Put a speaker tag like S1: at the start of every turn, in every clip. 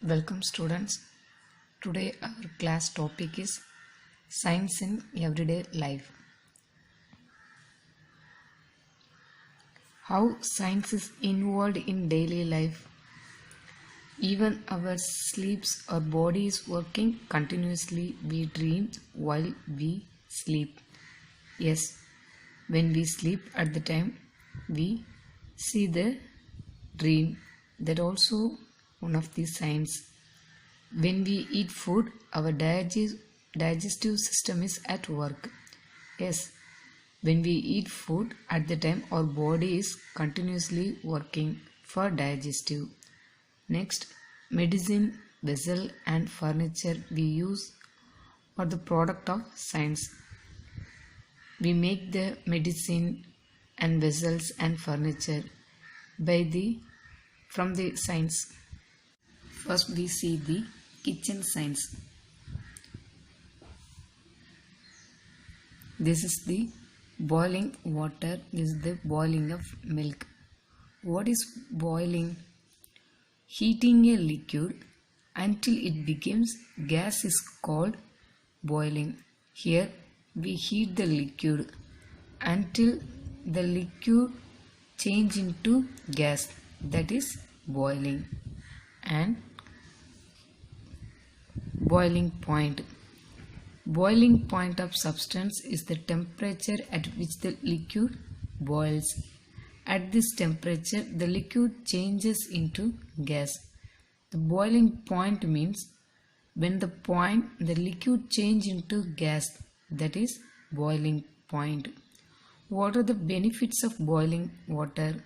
S1: Welcome students. Today our class topic is Science in Everyday Life. How science is involved in daily life. Even our sleeps, our body is working continuously. We dream while we sleep. Yes, when we sleep at the time, we see the dream. That also one of the signs. When we eat food, our digestive system is at work. Yes, when we eat food, at the time our body is continuously working for digestive. Next, medicine, vessel and furniture we use are the product of science. We make the medicine and vessels and furniture from the science. First we see the kitchen science. This is the boiling water. This is the boiling of milk. What is boiling? Heating a liquid until it becomes gas is called boiling. Here we heat the liquid until the liquid change into gas, that is boiling. And boiling point. Boiling point of substance is the temperature at which the liquid boils. At this temperature, the liquid changes into gas. The boiling point means when the liquid change into gas, that is boiling point. What are the benefits of boiling water?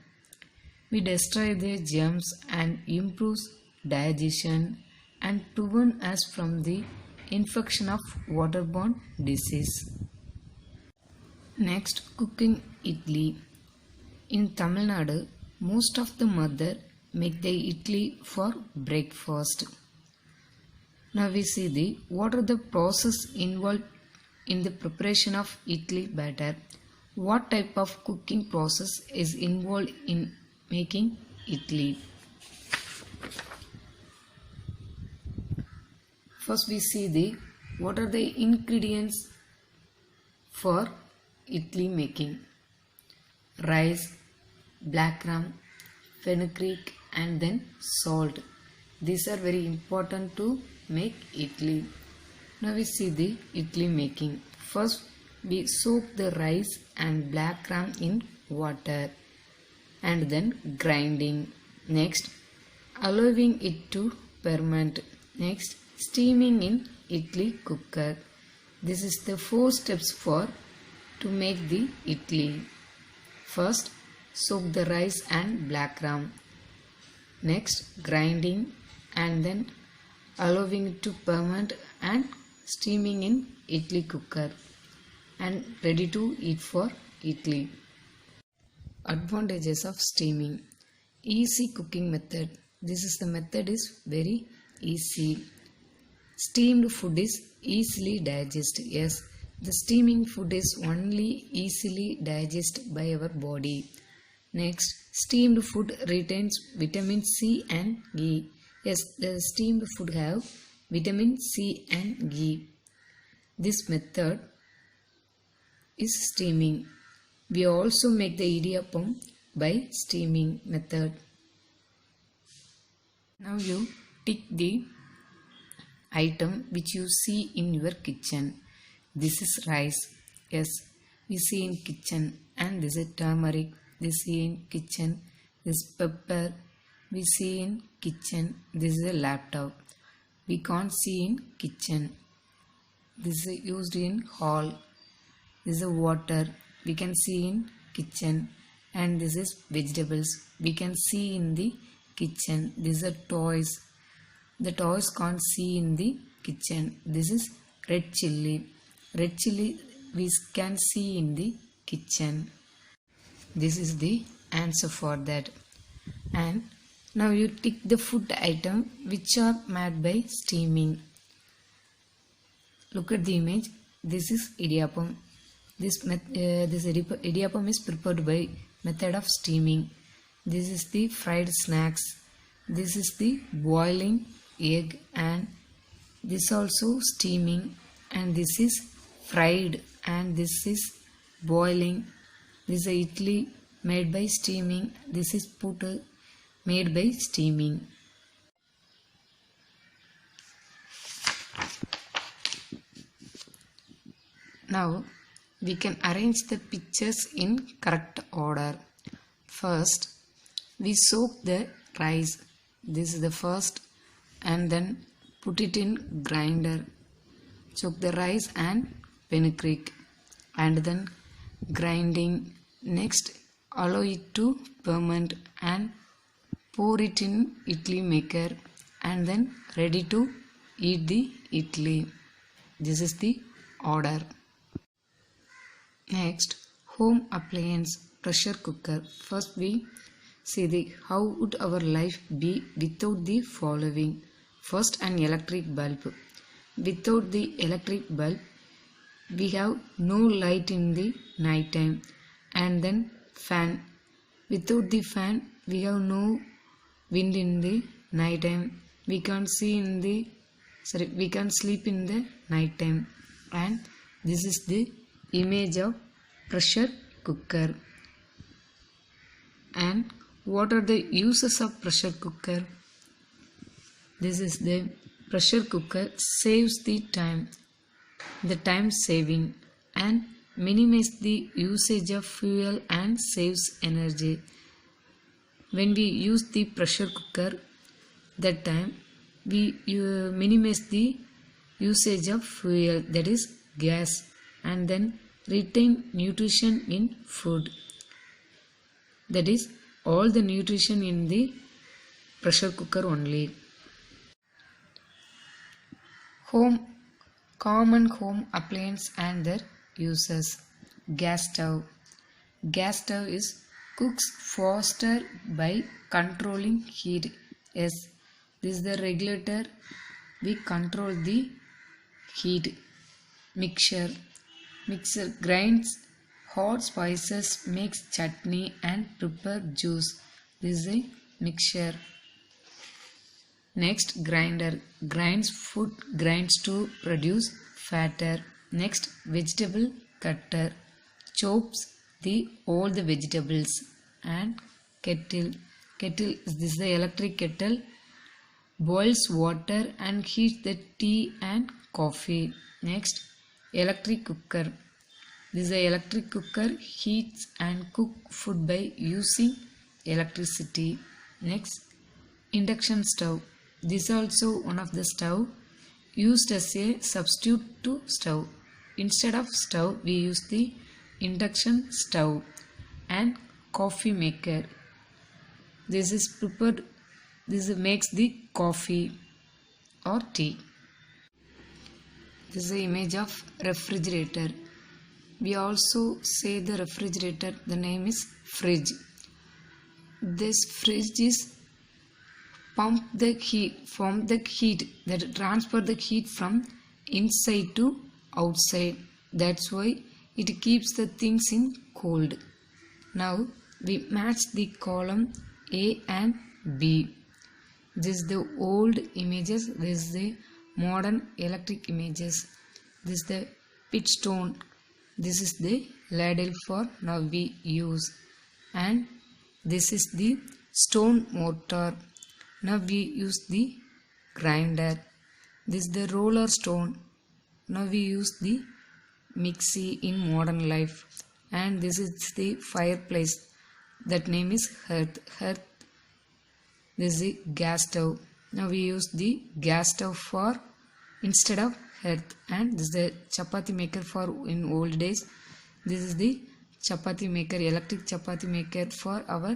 S1: We destroy the germs and improves digestion and prevent us from the infection of waterborne disease. Next, cooking idli. In Tamil Nadu, most of the mother make the idli for breakfast. Now we see what are the process involved in the preparation of idli batter. What type of cooking process is involved in making idli? First we see what are the ingredients for idli making. Rice, black gram, fenugreek and then salt. These are very important to make idli. Now we see the idli making. First we soak the rice and black gram in water and then grinding. Next, allowing it to ferment. Next, steaming in idli cooker. This is the 4 steps to make the idli. First, soak the rice and black gram. Next, grinding and then allowing it to ferment and steaming in idli cooker and ready to eat for idli. Advantages of steaming. Easy cooking method. This is the method is very easy. Steamed food is easily digested. Yes, the steaming food is only easily digested by our body. Next, steamed food retains vitamin C and E. Yes, the steamed food have vitamin C and E. This method is steaming. We also make the idiyappam by steaming method. Now you tick the item which you see in your kitchen. This is rice. Yes, we see in kitchen. And this is turmeric. This is in kitchen. This is pepper. We see in kitchen. This is a laptop. We can't see in kitchen. This is used in hall. This is a water. We can see in kitchen. And this is vegetables. We can see in the kitchen. These are toys. The toys can't see in the kitchen. This is red chilli. Red chilli we can see in the kitchen. This is the answer for that. And now you tick the food item which are made by steaming. Look at the image. This is idiyappam. This idiyappam is prepared by method of steaming. This is the fried snacks. This is the boiling egg, and this also steaming, and this is fried, and this is boiling. This is a idli made by steaming. This is made by steaming. Now we can arrange the pictures in correct order. First, we soak the rice. This is the first, and then put it in grinder. Soak the rice and fenugreek, and then grinding. Next, allow it to ferment and pour it in idli maker, and then ready to eat the idli. This is the order. Next, home appliance pressure cooker. First we see how would our life be without the following. First, an electric bulb. Without the electric bulb, we have no light in the night time. And then fan. Without the fan, we have no wind in the night time. We can't sleep in the night time. And this is the image of pressure cooker. And what are the uses of pressure cooker? This is the pressure cooker saves the time saving, and minimize the usage of fuel and saves energy. When we use the pressure cooker, that time we minimize the usage of fuel, that is gas, and then retain nutrition in food. That is all the nutrition in the pressure cooker only. Common home appliance and their uses. Gas stove. Gas stove cooks faster by controlling heat. Yes, this is the regulator. We control the heat. Mixer grinds hot spices, makes chutney and prepare juice. This is a mixture. Next, grinder grinds food, grinds to produce fatter. Next, vegetable cutter chops all the vegetables. And kettle this is the electric kettle, boils water and heats the tea and coffee. Next, electric cooker. This is the electric cooker, heats and cook food by using electricity. Next, induction stove. This is also one of the stove used as a substitute to stove. Instead of stove, we use the induction stove. And coffee maker. This makes the coffee or tea. This is the image of refrigerator. We also say the refrigerator, the name is fridge. This fridge is pump the heat that transfer the heat from inside to outside. That's why it keeps the things in cold. Now we match the column A and B. This is the old images. This is the modern electric images. This is the pitchstone. This is the ladle for now we use. And this is the stone mortar. Now we use the grinder. This is the roller stone. Now we use the mixie in modern life. And this is the fireplace. That name is hearth. This is the gas stove. Now we use the gas stove for instead of hearth. And this is the chapati maker for in old days. This is the chapati maker, electric chapati maker for our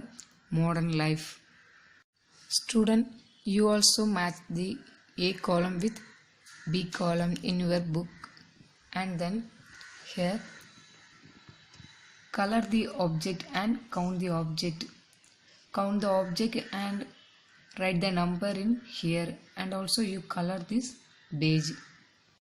S1: modern life. Student, you also match the A column with B column in your book, and then here color the object and count the object. Count the object and write the number in here, and also you color this page.